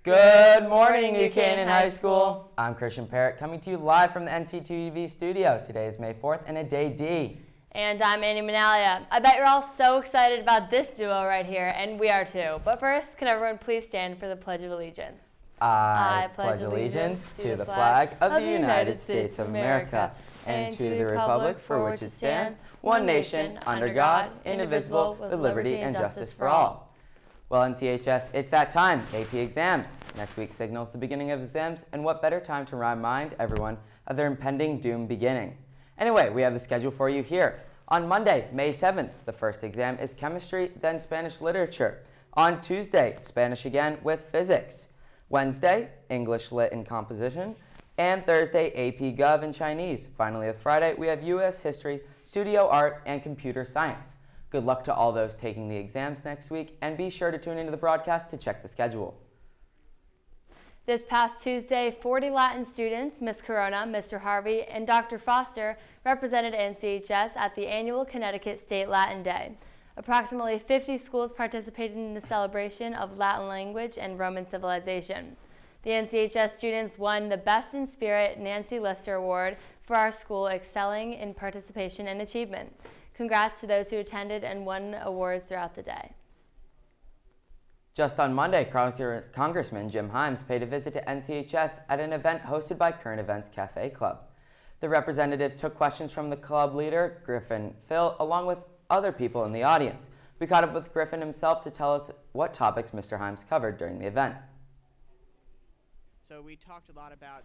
Good morning, New Canaan High School. I'm Christian Parrott, coming to you live from the NC2UV studio. Today is May 4th and a day D. And I'm Annie Manalia. I bet you're all so excited about this duo right here, and we are too. But first, can everyone please stand for the Pledge of Allegiance? I pledge allegiance to the flag of the United States of America and to the republic for which it stands, one nation, under God, indivisible, with liberty and justice for all. Well, NCHS, it's that time, AP exams. Next week signals the beginning of exams, and what better time to remind everyone of their impending doom beginning. Anyway, we have the schedule for you here. On Monday, May 7th, the first exam is chemistry, then Spanish literature. On Tuesday, Spanish again with physics. Wednesday, English lit and composition. And Thursday, AP Gov and Chinese. Finally, with Friday, we have US history, studio art, and computer science. Good luck to all those taking the exams next week, and be sure to tune into the broadcast to check the schedule. This past Tuesday, 40 Latin students, Ms. Corona, Mr. Harvey, and Dr. Foster represented NCHS at the annual Connecticut State Latin Day. Approximately 50 schools participated in the celebration of Latin language and Roman civilization. The NCHS students won the Best in Spirit Nancy Lister Award for our school excelling in participation and achievement. Congrats to those who attended and won awards throughout the day. Just on Monday, Congressman Jim Himes paid a visit to NCHS at an event hosted by Current Events Cafe Club. The representative took questions from the club leader, Griffin Phil, along with other people in the audience. We caught up with Griffin himself to tell us what topics Mr. Himes covered during the event. So we talked a lot about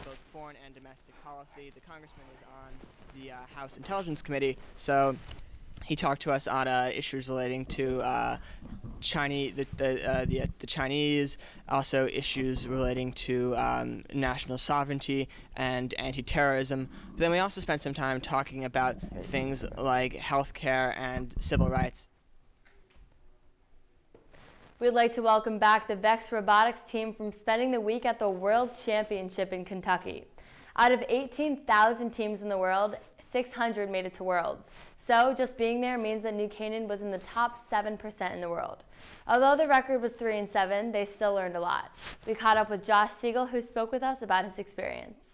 both foreign and domestic policy. The congressman is on the House Intelligence Committee, so he talked to us on issues relating to the Chinese, also issues relating to national sovereignty and anti-terrorism. But then we also spent some time talking about things like healthcare and civil rights. We'd like to welcome back the VEX Robotics team from spending the week at the World Championship in Kentucky. Out of 18,000 teams in the world, 600 made it to Worlds. So just being there means that New Canaan was in the top 7% in the world. Although the record was 3-7, they still learned a lot. We caught up with Josh Siegel, who spoke with us about his experience.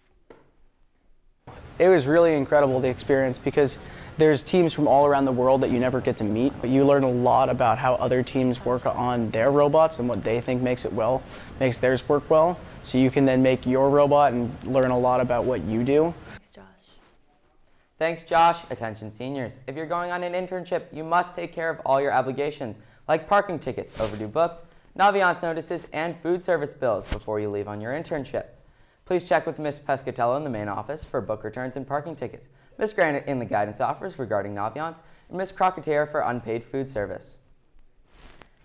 It was really incredible, the experience, because there's teams from all around the world that you never get to meet. But you learn a lot about how other teams work on their robots and what they think makes theirs work well. So you can then make your robot and learn a lot about what you do. Thanks, Josh. Attention seniors. If you're going on an internship, you must take care of all your obligations, like parking tickets, overdue books, Naviance notices, and food service bills before you leave on your internship. Please check with Ms. Pescatello in the main office for book returns and parking tickets, Ms. Granite in the guidance office regarding Naviance, and Ms. Crocatier for unpaid food service.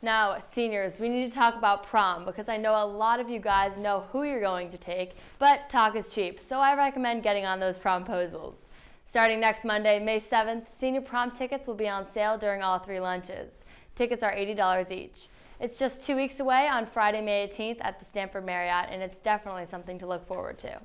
Now, seniors, we need to talk about prom because I know a lot of you guys know who you're going to take, but talk is cheap, so I recommend getting on those promposals. Starting next Monday, May 7th, senior prom tickets will be on sale during all 3 lunches. Tickets are $80 each. It's just 2 weeks away on Friday, May 18th at the Stanford Marriott, and it's definitely something to look forward to.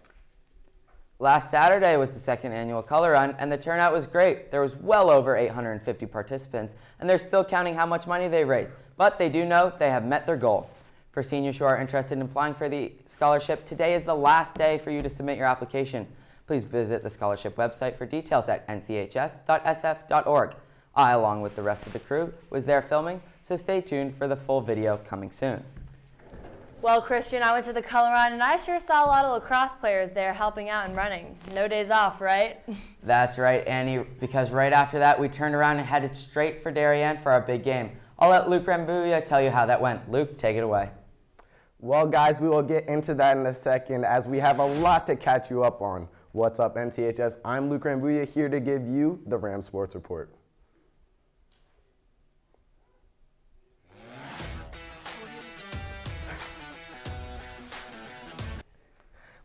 Last Saturday was the 2nd annual Color Run, and the turnout was great. There was well over 850 participants, and they're still counting how much money they raised, but they do know they have met their goal. For seniors who are interested in applying for the scholarship, today is the last day for you to submit your application. Please visit the scholarship website for details at nchs.sf.org. I, along with the rest of the crew, was there filming, so stay tuned for the full video coming soon. Well, Christian, I went to the Color Run, and I sure saw a lot of lacrosse players there helping out and running. No days off, right? That's right, Annie, because right after that, we turned around and headed straight for Darien for our big game. I'll let Luke Rambuya tell you how that went. Luke, take it away. Well, guys, we will get into that in a second as we have a lot to catch you up on. What's up, NCHS? I'm Luke Rambuya here to give you the Ram Sports Report.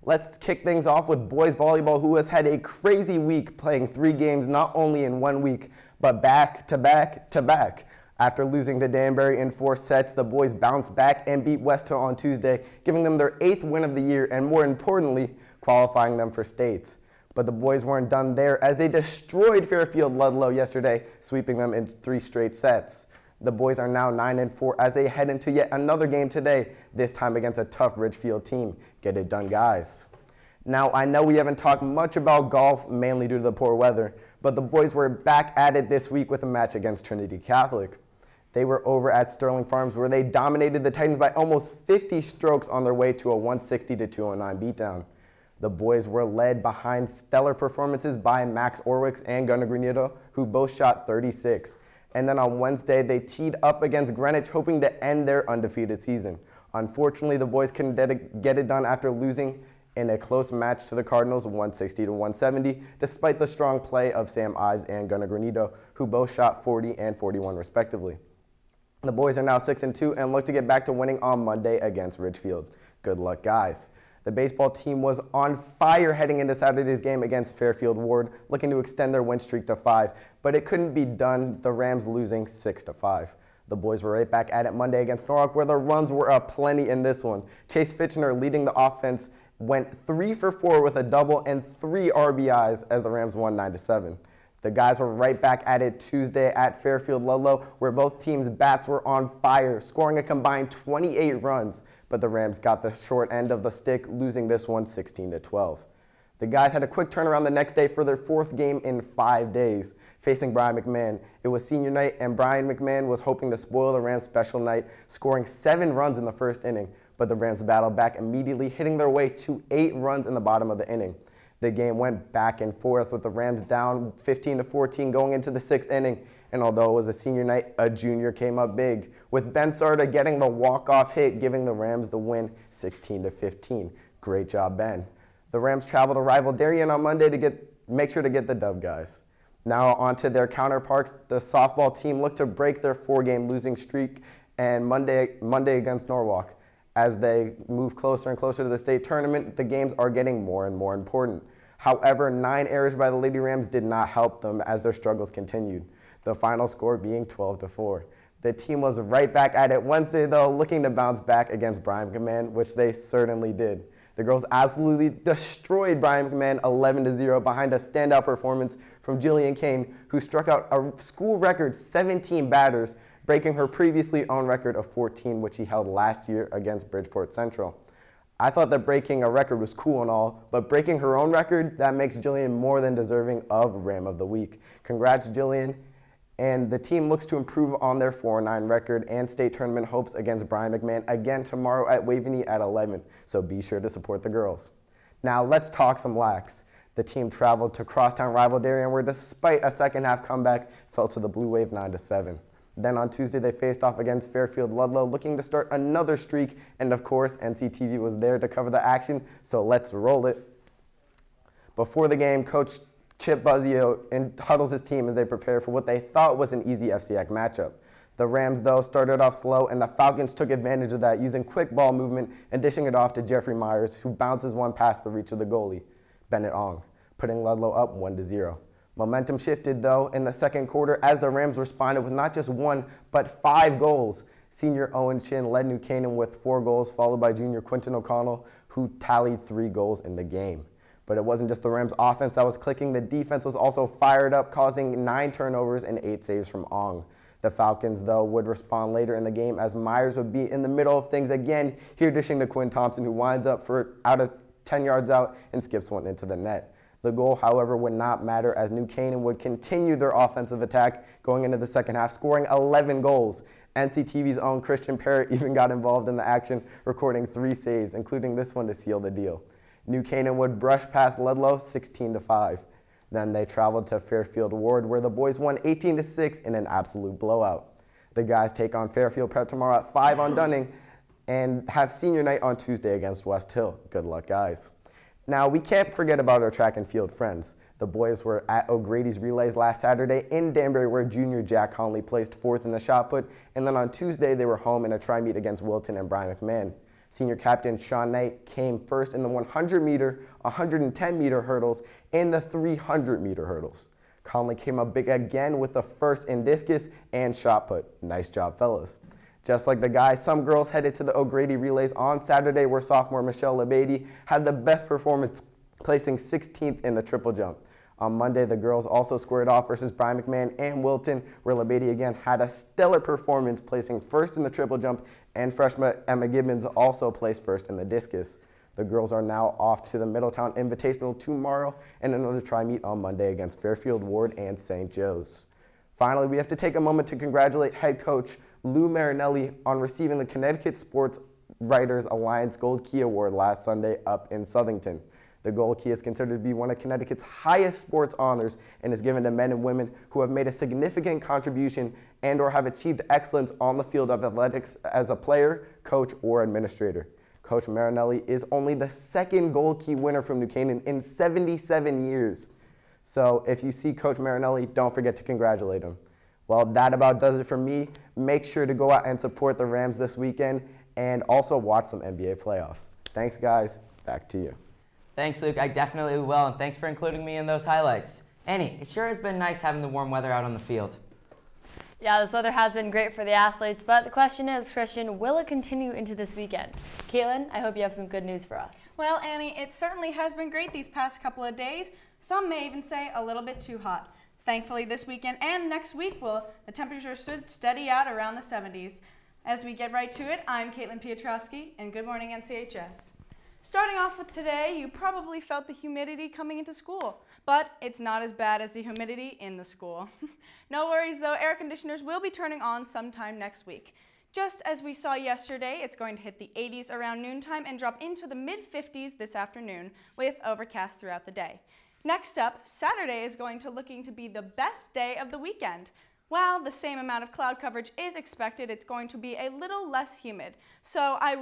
Let's kick things off with boys volleyball, who has had a crazy week playing 3 games not only in 1 week, but back to back to back. After losing to Danbury in 4 sets, the boys bounced back and beat West Hill on Tuesday, giving them their 8th win of the year and, more importantly, qualifying them for states. But the boys weren't done there as they destroyed Fairfield Ludlow yesterday, sweeping them in 3 straight sets. The boys are now 9-4 as they head into yet another game today, this time against a tough Ridgefield team. Get it done, guys. Now, I know we haven't talked much about golf, mainly due to the poor weather, but the boys were back at it this week with a match against Trinity Catholic. They were over at Sterling Farms where they dominated the Titans by almost 50 strokes on their way to a 160-209 beatdown. The boys were led behind stellar performances by Max Orwicks and Gunnar Granito, who both shot 36. And then on Wednesday, they teed up against Greenwich, hoping to end their undefeated season. Unfortunately, the boys couldn't get it done after losing in a close match to the Cardinals, 160-170, despite the strong play of Sam Ives and Gunnar Granito, who both shot 40 and 41 respectively. The boys are now 6-2 and look to get back to winning on Monday against Ridgefield. Good luck, guys. The baseball team was on fire heading into Saturday's game against Fairfield Ward, looking to extend their win streak to 5, but it couldn't be done, the Rams losing 6-5. The boys were right back at it Monday against Norwalk, where the runs were aplenty in this one. Chase Fitchner, leading the offense, went 3 for 4 with a double and 3 RBIs as the Rams won 9-7. The guys were right back at it Tuesday at Fairfield Ludlow, where both teams' bats were on fire, scoring a combined 28 runs. But the Rams got the short end of the stick, losing this one 16-12. The guys had a quick turnaround the next day for their 4th game in 5 days, facing Brian McMahon. It was senior night, and Brian McMahon was hoping to spoil the Rams' special night, scoring 7 runs in the first inning. But the Rams battled back immediately, hitting their way to 8 runs in the bottom of the inning. The game went back and forth with the Rams down 15-14 going into the 6th inning. And although it was a senior night, a junior came up big, with Ben Sarda getting the walk-off hit, giving the Rams the win 16-15. Great job, Ben. The Rams traveled to rival Darien on Monday to make sure to get the dub, guys. Now on to their counterparts. The softball team looked to break their 4-game losing streak and Monday against Norwalk. As they move closer and closer to the state tournament, the games are getting more and more important. However, 9 errors by the Lady Rams did not help them as their struggles continued, the final score being 12-4. The team was right back at it Wednesday, though, looking to bounce back against Brian McMahon, which they certainly did. The girls absolutely destroyed Brian McMahon 11-0 behind a standout performance from Jillian Kane, who struck out a school record 17 batters, breaking her previously owned record of 14, which she held last year against Bridgeport Central. I thought that breaking a record was cool and all, but breaking her own record, that makes Jillian more than deserving of Ram of the Week. Congrats, Jillian. And the team looks to improve on their 4-9 record and state tournament hopes against Brian McMahon again tomorrow at Waveney at 11, so be sure to support the girls. Now let's talk some lax. The team traveled to crosstown rival Darien, where despite a second-half comeback, fell to the Blue Wave 9-7. Then on Tuesday, they faced off against Fairfield Ludlow, looking to start another streak, and of course, NCTV was there to cover the action, so let's roll it. Before the game, Coach Chip Buzzio huddles his team as they prepare for what they thought was an easy FCX matchup. The Rams, though, started off slow, and the Falcons took advantage of that, using quick ball movement and dishing it off to Jeffrey Myers, who bounces one past the reach of the goalie, Bennett Ong, putting Ludlow up 1-0. Momentum shifted, though, in the second quarter as the Rams responded with not just 1, but 5 goals. Senior Owen Chin led New Canaan with 4 goals, followed by junior Quinton O'Connell, who tallied 3 goals in the game. But it wasn't just the Rams' offense that was clicking. The defense was also fired up, causing 9 turnovers and 8 saves from Ong. The Falcons, though, would respond later in the game as Myers would be in the middle of things again, here dishing to Quinn Thompson, who winds up for out of 10 yards out and skips one into the net. The goal, however, would not matter as New Canaan would continue their offensive attack going into the second half, scoring 11 goals. NCTV's own Christian Parrott even got involved in the action, recording 3 saves, including this one to seal the deal. New Canaan would brush past Ludlow 16-5. Then they traveled to Fairfield Ward, where the boys won 18-6 in an absolute blowout. The guys take on Fairfield Prep tomorrow at 5 on Dunning and have senior night on Tuesday against West Hill. Good luck, guys. Now, we can't forget about our track and field friends. The boys were at O'Grady's Relays last Saturday in Danbury, where junior Jack Conley placed 4th in the shot put, and then on Tuesday they were home in a tri-meet against Wilton and Brian McMahon. Senior captain Sean Knight came first in the 100-meter, 110-meter hurdles, and the 300-meter hurdles. Conley came up big again with the first in discus and shot put. Nice job, fellas. Just like the guys, some girls headed to the O'Grady Relays on Saturday, where sophomore Michelle Labady had the best performance, placing 16th in the triple jump. On Monday, the girls also squared off versus Brian McMahon and Wilton, where LeBeatty again had a stellar performance, placing first in the triple jump, and freshman Emma Gibbons also placed first in the discus. The girls are now off to the Middletown Invitational tomorrow and another tri-meet on Monday against Fairfield Ward and St. Joe's. Finally, we have to take a moment to congratulate head coach Lou Marinelli on receiving the Connecticut Sports Writers Alliance Gold Key Award last Sunday up in Southington. The Gold Key is considered to be one of Connecticut's highest sports honors and is given to men and women who have made a significant contribution and or have achieved excellence on the field of athletics as a player, coach, or administrator. Coach Marinelli is only the second Gold Key winner from New Canaan in 77 years. So if you see Coach Marinelli, don't forget to congratulate him. Well, that about does it for me. Make sure to go out and support the Rams this weekend and also watch some NBA playoffs. Thanks, guys. Back to you. Thanks, Luke. I definitely will, and thanks for including me in those highlights. Annie, it sure has been nice having the warm weather out on the field. Yeah, this weather has been great for the athletes, but the question is, Christian, will it continue into this weekend? Caitlin, I hope you have some good news for us. Well, Annie, it certainly has been great these past couple of days. Some may even say a little bit too hot. Thankfully, this weekend and next week, the temperatures should steady out around the 70s. As we get right to it, I'm Caitlin Piotrowski, and good morning, NCHS. Starting off with today, you probably felt the humidity coming into school, but it's not as bad as the humidity in the school. No worries though, air conditioners will be turning on sometime next week. Just as we saw yesterday, it's going to hit the 80s around noontime and drop into the mid-50s this afternoon with overcast throughout the day. Next up, Saturday is looking to be the best day of the weekend. While the same amount of cloud coverage is expected, it's going to be a little less humid. So I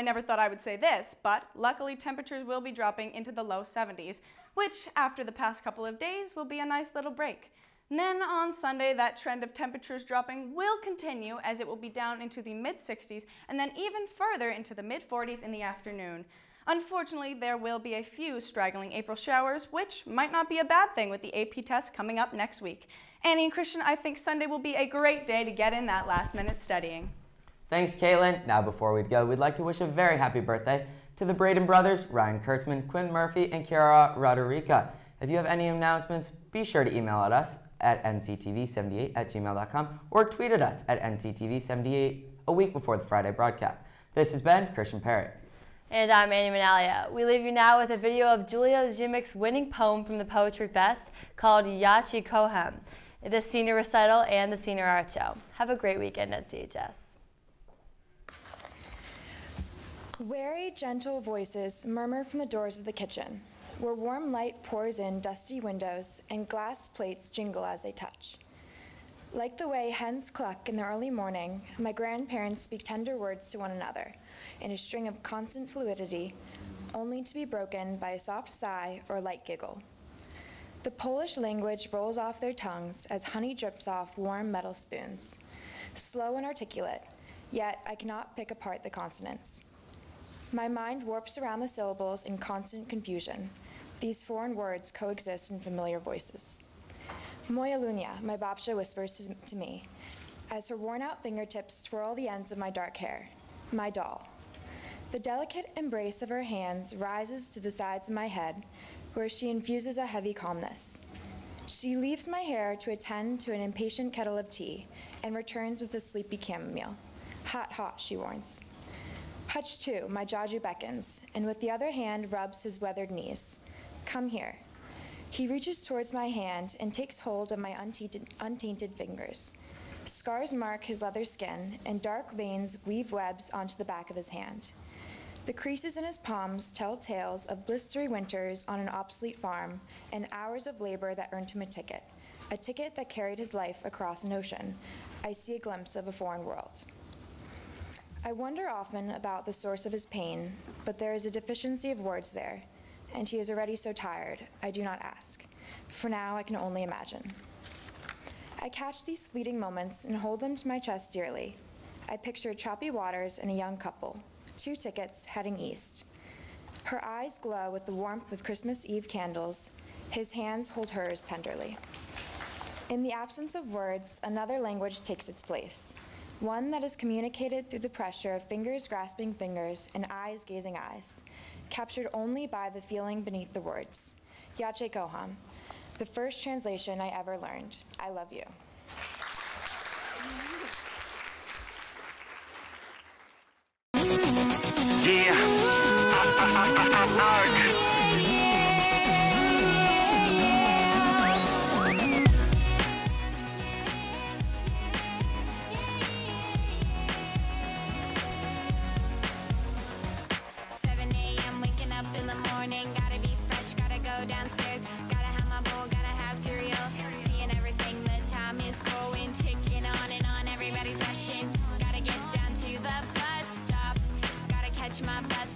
never thought I would say this, but luckily temperatures will be dropping into the low 70s, which after the past couple of days will be a nice little break. And then on Sunday, that trend of temperatures dropping will continue as it will be down into the mid-60s and then even further into the mid-40s in the afternoon. Unfortunately, there will be a few straggling April showers, which might not be a bad thing with the AP test coming up next week. Annie and Christian, I think Sunday will be a great day to get in that last-minute studying. Thanks, Caitlin. Now, before we go, we'd like to wish a very happy birthday to the Braden brothers, Ryan Kurtzman, Quinn Murphy, and Kiara Roderica. If you have any announcements, be sure to email at us at nctv78@gmail.com or tweet at us at nctv78 a week before the Friday broadcast. This has been Christian Perry. And I'm Annie Manalia. We leave you now with a video of Julia Zimik's winning poem from the Poetry Fest called Yachi Kohem, the senior recital and the senior art show. Have a great weekend at CHS. Wary, gentle voices murmur from the doors of the kitchen, where warm light pours in dusty windows and glass plates jingle as they touch. Like the way hens cluck in the early morning, my grandparents speak tender words to one another, in a string of constant fluidity, only to be broken by a soft sigh or light giggle. The Polish language rolls off their tongues as honey drips off warm metal spoons. Slow and articulate, yet I cannot pick apart the consonants. My mind warps around the syllables in constant confusion. These foreign words coexist in familiar voices. Moja Lunia, my babcia whispers to me, as her worn-out fingertips twirl the ends of my dark hair. My doll. The delicate embrace of her hands rises to the sides of my head, where she infuses a heavy calmness. She leaves my hair to attend to an impatient kettle of tea, and returns with a sleepy chamomile. Hot, hot, she warns. Hutch, too, my Jaju beckons, and with the other hand rubs his weathered knees. Come here. He reaches towards my hand and takes hold of my untainted fingers. Scars mark his leather skin, and dark veins weave webs onto the back of his hand. The creases in his palms tell tales of blistery winters on an obsolete farm and hours of labor that earned him a ticket that carried his life across an ocean. I see a glimpse of a foreign world. I wonder often about the source of his pain, but there is a deficiency of words there, and he is already so tired, I do not ask. For now, I can only imagine. I catch these fleeting moments and hold them to my chest dearly. I picture choppy waters and a young couple, 2 tickets heading east. Her eyes glow with the warmth of Christmas Eve candles. His hands hold hers tenderly. In the absence of words, another language takes its place, one that is communicated through the pressure of fingers grasping fingers and eyes gazing eyes, captured only by the feeling beneath the words. Yache Kohan. The first translation I ever learned. I love you. Downstairs, gotta have my bowl, gotta have cereal, seeing everything, the time is going, ticking on and on, everybody's rushing, gotta get down to the bus stop, gotta catch my bus,